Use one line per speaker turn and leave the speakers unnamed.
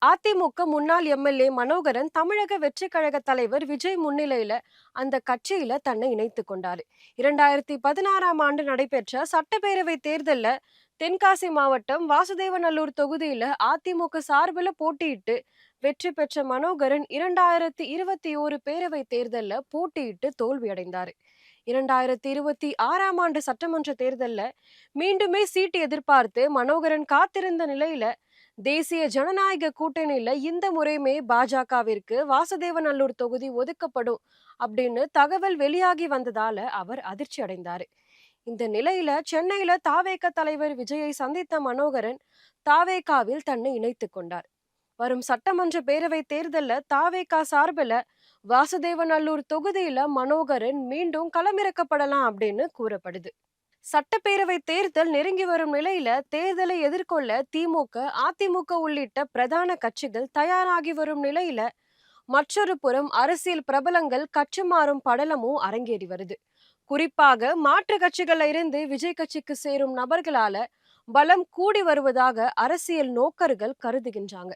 அதிமுக முன்னாள் எம்எல்ஏ மனோகரன் தமிழக வெற்றிக் கழக தலைவர் விஜய் முன்னிலையில அந்த கட்சியில தன்னை இணைத்துக் கொண்டாரு. 2016ஆம் ஆண்டு நடைபெற்ற சட்டப்பேரவை தேர்தல்ல தென்காசி மாவட்டம் வாசுதேவநல்லூர் தொகுதியில அதிமுக சார்பில் போட்டியிட்டு வெற்றி பெற்ற மனோகரன் 2021 பேரவை தேர்தல்ல போட்டியிட்டு தோல்வியடைந்தாரு. 2026ஆம் ஆண்டு சட்டமன்ற தேர்தல்ல மீண்டுமே சீட்டு எதிர்பார்த்து மனோகரன் காத்திருந்த நிலையில தேசிய ஜனநாயக கூட்டணியில இந்த முறையுமே பாஜகவிற்கு வாசுதேவநல்லூர் தொகுதி ஒதுக்கப்படும் அப்படின்னு தகவல் வெளியாகி வந்ததால அவர் அதிர்ச்சி அடைந்தாரு. இந்த நிலையில சென்னையில தாவேக தலைவர் விஜயை சந்தித்த மனோகரன் தாவேகாவில் தன்னை இணைத்துக் கொண்டார். வரும் சட்டமன்ற பேரவை தேர்தல்ல தாவேகா சார்பில் வாசுதேவநல்லூர் தொகுதியில மனோகரன் மீண்டும் களமிறக்கப்படலாம் அப்படின்னு கூறப்படுது. சட்டப்பேரவை தேர்தல் நெருங்கி வரும் நிலையில தேர்தலை எதிர்கொள்ள திமுக, அதிமுக உள்ளிட்ட பிரதான கட்சிகள் தயாராகி வரும் நிலையில மற்றொரு புறம் அரசியல் பிரபலங்கள் கட்சி மாறும் படலமும் அரங்கேறி வருது. குறிப்பாக மாற்று கட்சிகள்ல இருந்து விஜய் கட்சிக்கு சேரும் நபர்களால பலம் கூடி வருவதாக அரசியல் நோக்கர்கள் கருதுகின்றாங்க.